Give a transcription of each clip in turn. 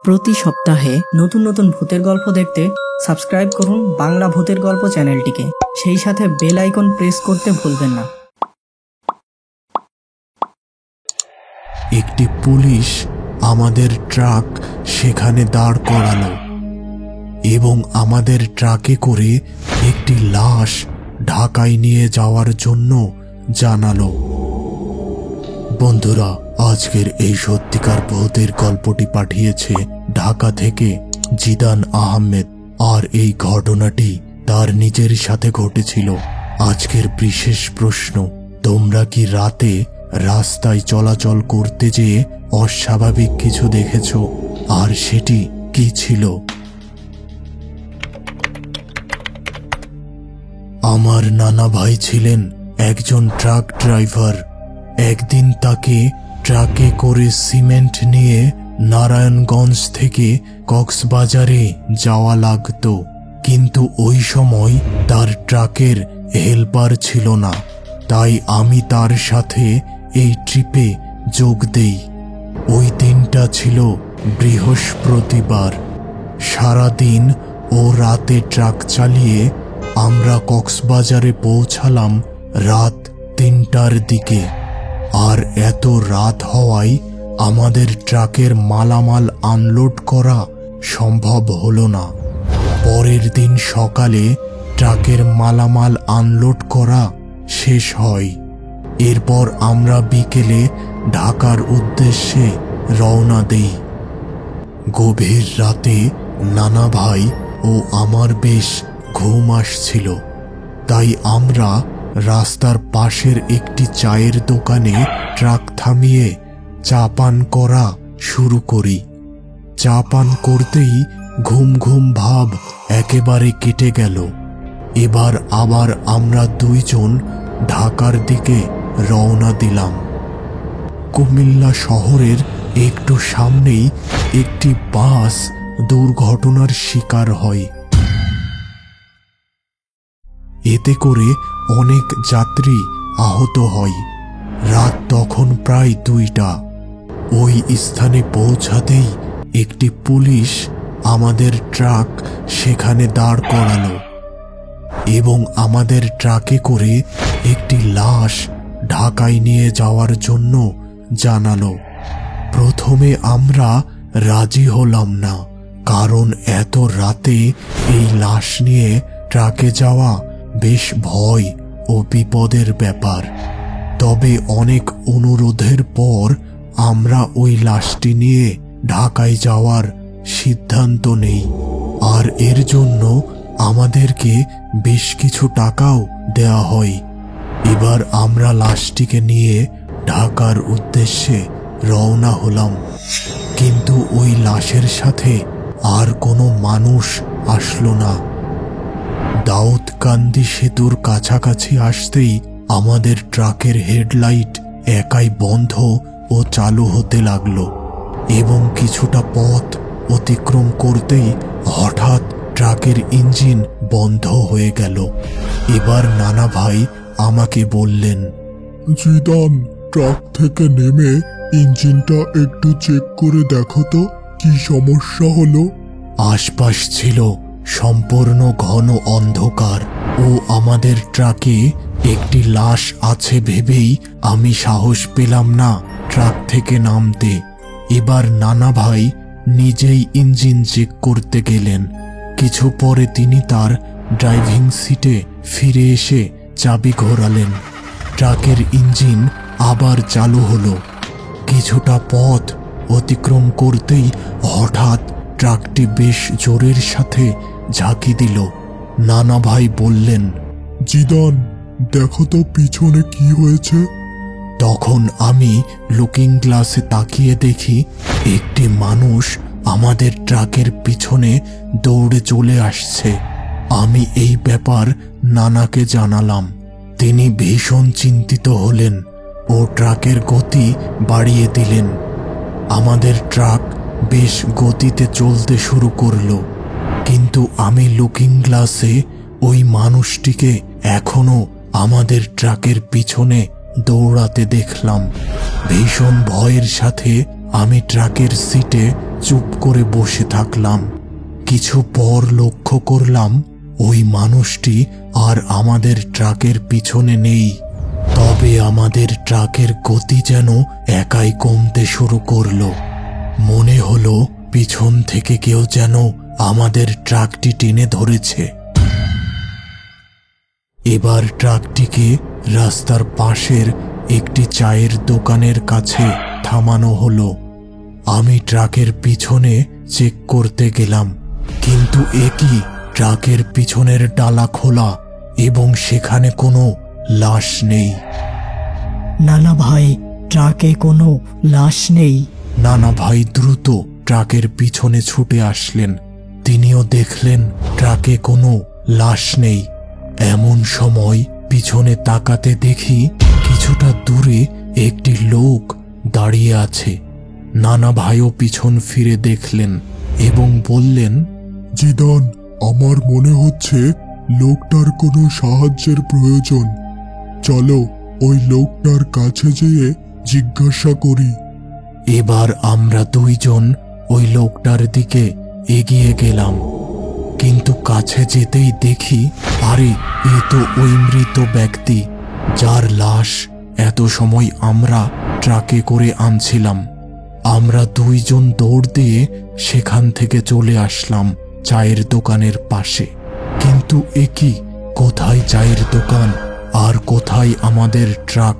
প্রতি সপ্তাহে নতুন নতুন ভূতের গল্প দেখতে সাবস্ক্রাইব করুন বাংলা ভূতের গল্প চ্যানেলটিকে। সেই সাথে বেল আইকন প্রেস করতে ভুলবেন না। একটি পুলিশ আমাদের ট্রাক সেখানে দাঁড় করালো এবং আমাদের ট্রাকে করে একটি লাশ ঢাকায় নিয়ে যাওয়ার জন্য জানালো। বন্ধুরা, আজকের এই সত্যিকার ভূতের গল্পটি পাঠিয়েছে ঢাকা থেকে জিদান আহমেদ, আর এই ঘটনাটি তার নিজের সাথে ঘটেছিল। আজকের বিশেষ প্রশ্ন, তোমরা কি রাতে রাস্তায় চলাচল করতে যেয়ে অস্বাভাবিক কিছু দেখেছো? আর সেটি কি ছিল? আমার নানা ভাই ছিলেন একজন ট্রাক ড্রাইভার। একদিন তাকে ট্রাকে করে সিমেন্ট নিয়ে নারায়ণগঞ্জ থেকে কক্সবাজারে যাওয়া লাগতো, কিন্তু ওই সময় তার ট্রাকের হেল্পার ছিল না। তাই আমি তার সাথে এই ট্রিপে যোগ দেই। ওই দিনটা ছিল বৃহস্পতিবার। সারাদিন ও রাতে ট্রাক চালিয়ে আমরা কক্সবাজারে পৌঁছালাম রাত 3টার দিকে। আর এত রাত হওয়ায় আমাদের ট্রাকের মালামাল আনলোড করা সম্ভব হলো না। পরের দিন সকালে ট্রাকের মালামাল আনলোড করা শেষ হয়। এরপর আমরা বিকেলে ঢাকার উদ্দেশ্যে রওনা দেই। গভীর রাতে নানা ভাই ও আমার বেশ ঘুম আসছিল, তাই আমরা রাস্তার পাশের একটি চায়ের দোকানে ট্রাক থামিয়ে চা পান করা শুরু করি। চা পান করতেই ঘুম ঘুম ভাব একেবারে কেটে গেল। এবার আবার আমরা দুইজন ঢাকার দিকে রওনা দিলাম। কুমিল্লা শহরের একটু সামনেই একটি বাস দুর্ঘটনার শিকার হয়। এতে করে অনেক যাত্রী আহত হয়। রাত তখন প্রায় 2টা। ওই স্থানে পৌঁছাতেই একটি পুলিশ আমাদের ট্রাক সেখানে দাঁড় করালো এবং আমাদের ট্রাকে করে একটি লাশ ঢাকায় নিয়ে যাওয়ার জন্য জানালো। প্রথমে আমরা রাজি হলাম না, কারণ এত রাতে এই লাশ নিয়ে ট্রাকে যাওয়া বেশ ভয় ও বিপদের ব্যাপার। তবে অনেক অনুরোধের পর আমরা ওই লাশটি নিয়ে ঢাকায় যাওয়ার সিদ্ধান্ত নেই। আর এর জন্য আমাদেরকে বেশ কিছু টাকাও দেয়া হয়। এবার আমরা লাশটিকে নিয়ে ঢাকার উদ্দেশ্যে রওনা হলাম, কিন্তু ওই লাশের সাথে আর কোনো মানুষ আসলো না। দাউদকান্দি সেতুর কাছাকাছি আসতেই আমাদের ট্রাকের হেডলাইট একাই বন্ধ ও চালু হতে লাগলো এবং কিছুটা পথ অতিক্রম করতেই হঠাৎ ট্রাকের ইঞ্জিন বন্ধ হয়ে গেল। এবার নানা ভাই আমাকে বললেন, জিদান, ট্রাক থেকে নেমে ইঞ্জিনটা একটু চেক করে দেখো তো কি সমস্যা হলো। আশপাশ ছিল সম্পূর্ণ ঘন অন্ধকার ও আমাদের ট্রাকে একটি লাশ আছে ভেবেই আমি সাহস পেলাম না ট্রাক থেকে নামতে। এবার নানা ভাই নিজেই ইঞ্জিন চেক করতে গেলেন। কিছু পরে তিনি তার ড্রাইভিং সিটে ফিরে এসে চাবি ঘোরালেন। ট্রাকের ইঞ্জিন আবার চালু হলো। কিছুটা পথ অতিক্রম করতেই হঠাৎ ট্রাকটি বেশ জোরের সাথে ঝাঁকি দিল। নানা ভাই বললেন, জিদান, দেখো তো পিছনে কি হয়েছে। তখন আমি লুকিং গ্লাসে তাকিয়ে দেখি একটি মানুষ আমাদের ট্রাকের পিছনে দৌড়ে চলে আসছে। আমি এই ব্যাপার নানাকে জানালাম। তিনি ভীষণ চিন্তিত হলেন ও ট্রাকের গতি বাড়িয়ে দিলেন। আমাদের ট্রাক বেশ গতিতে চলতে শুরু করলো, কিন্তু আমি লুকিং গ্লাসে ওই মানুষটিকে এখনো আমাদের ট্রাকের পিছনে দৌড়াতে দেখলাম। ভীষণ ভয়ের সাথে আমি ট্রাকের সিটে চুপ করে বসে থাকলাম। কিছু পর লক্ষ্য করলাম ওই মানুষটি আর আমাদের ট্রাকের পিছনে নেই। তবে আমাদের ট্রাকের গতি যেন একাই কমতে শুরু করলো। মনে হলো পিছন থেকে কেউ যেন আমাদের ট্রাকটি টেনে ধরেছে। এবার ট্রাকটিকে রাস্তার পাশের একটি চায়ের দোকানের কাছে থামানো হলো। আমি ট্রাকের পিছনে চেক করতে গেলাম, কিন্তু একই ট্রাকের পিছনের ডালা খোলা এবং সেখানে কোনো লাশ নেই। নানা ভাই, ট্রাকে কোনো লাশ নেই। নানা ভাই দ্রুত ট্রাকের পিছনে ছুটে আসলেন। তিনিও দেখলেন ট্রাকে কোনো লাশ নেই। এমন সময় পিছনে তাকাতে দেখি কিছুটা দূরে একটি লোক দাঁড়িয়ে আছে। নানা ভাইও পিছন ফিরে দেখলেন এবং বললেন, জিদান, আমার মনে হচ্ছে লোকটার কোনো সাহায্যের প্রয়োজন। চলো ওই লোকটার কাছে যেয়ে জিজ্ঞাসা করি। এবার আমরা দুইজন ওই লোকটার দিকে এগিয়ে গেলাম, কিন্তু কাছে যেতেই দেখি আরে এ তো ওই মৃত ব্যক্তি যার লাশ এত সময় আমরা ট্রাকে করে আনছিলাম। আমরা দুইজন দৌড় দিয়ে সেখান থেকে চলে আসলাম চায়ের দোকানের পাশে। কিন্তু একই কোথায় চায়ের দোকান আর কোথায় আমাদের ট্রাক?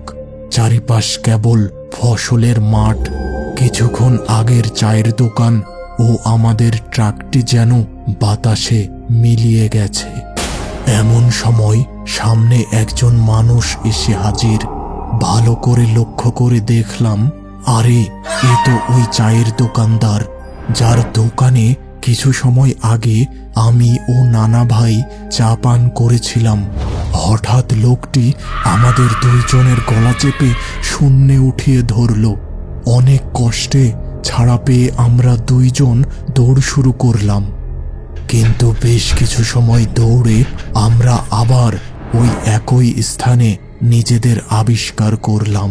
চারিপাশ কেবল ফসলের মাঠ। কিছুক্ষণ আগের চায়ের দোকান ও আমাদের ট্রাকটি যেন বাতাসে মিলিয়ে গেছে। এমন সময় সামনে একজন মানুষ এসে হাজির। ভালো করে লক্ষ্য করে দেখলাম, আরে এ তো ওই চায়ের দোকানদার যার দোকানে কিছু সময় আগে আমি ও নানা ভাই চা পান করেছিলাম। হঠাৎ লোকটি আমাদের দুইজনের গলা চেপে শূন্যে উঠিয়ে ধরল। অনেক কষ্টে ছাড়া পেয়ে আমরা দুইজন দৌড় শুরু করলাম, কিন্তু বেশ কিছু সময় দৌড়ে আমরা আবার ওই একই স্থানে নিজেদের আবিষ্কার করলাম।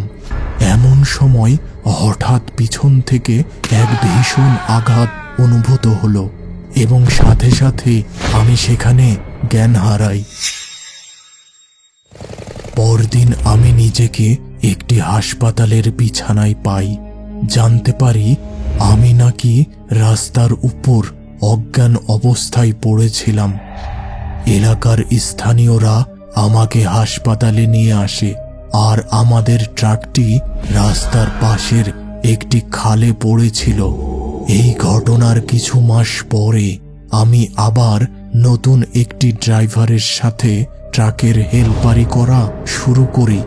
এমন সময় হঠাৎ পিছন থেকে এক ভীষণ আঘাত অনুভূত হলো এবং সাথে সাথে আমি সেখানে জ্ঞান হারাই। পরদিন আমি নিজেকে একটি হাসপাতালের বিছানায় পাই। জানতে পারি আমি নাকি রাস্তার উপর অজ্ঞান অবস্থায় পড়েছিলাম। এলাকার স্থানীয়রা আমাকে হাসপাতালে নিয়ে আসে আর আমাদের ট্রাকটি রাস্তার পাশের একটি খালে পড়েছিল। এই ঘটনার কিছু মাস পরে আমি আবার নতুন একটি ড্রাইভারের সাথে ট্রাকের হেলপারি করা শুরু করি।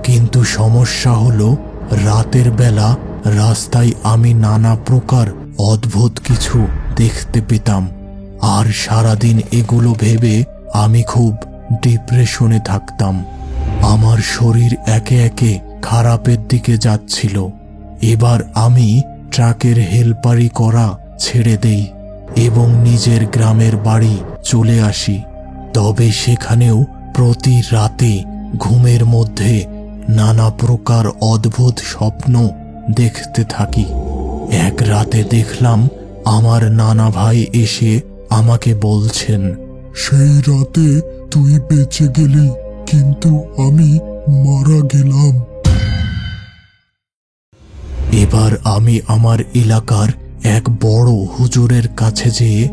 কিন্তু সমস্যা হলো রাতের বেলা রাস্তায় আমি নানা প্রকার অদ্ভুত কিছু দেখতে পেতাম, আর সারাদিন এগুলো ভেবে আমি খুব ডিপ্রেশনে থাকতাম। আমার শরীর একে একে খারাপের দিকে যাচ্ছিল। এবার আমি ট্রাকের হেলপারি করা ছেড়ে দেই এবং নিজের গ্রামের বাড়ি চলে আসি। তবে সেখানেও প্রতি রাতে ঘুমের মধ্যে নানা প্রকার অদ্ভুত স্বপ্ন দেখতে থাকি। এক রাতে দেখলাম আমার নানা ভাই এসে আমাকে বলছেন, সেই রাতে তুই বেঁচে গেলি, কিন্তু আমি মারা গেলাম। এবার আমি আমার এলাকার এক বড় হুজুরের কাছে যেয়ে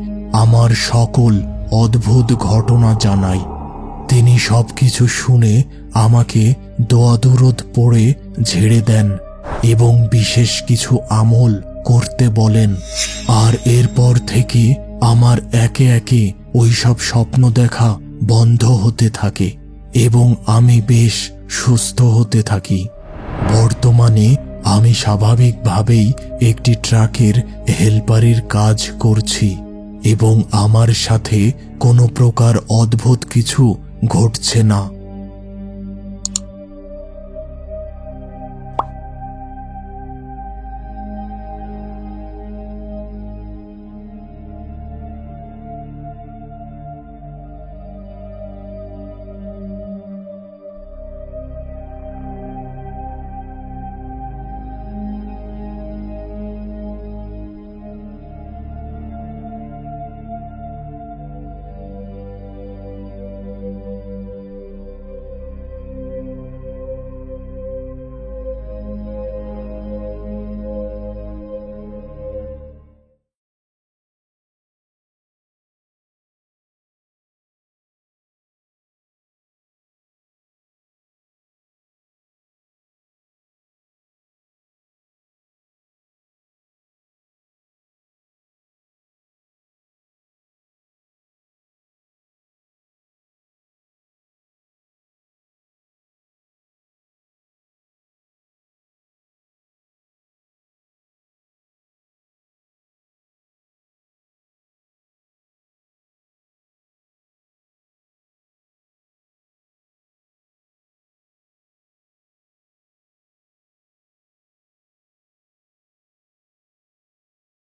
আমার সকল অদ্ভুত ঘটনা জানাই। তিনি সবকিছু শুনে আমাকে দোয়া দুরূদ পড়ে ঝেড়ে দেন এবং বিশেষ কিছু আমল করতে বলেন। আর এরপর থেকে আমার একে একে ওইসব স্বপ্ন দেখা বন্ধ হতে থাকে এবং আমি বেশ সুস্থ হতে থাকি। বর্তমানে আমি স্বাভাবিকভাবেই একটি ট্রাকের হেলপারির কাজ করছি এবং আমার সাথে কোনো প্রকার অদ্ভুত কিছু ঘটছে না।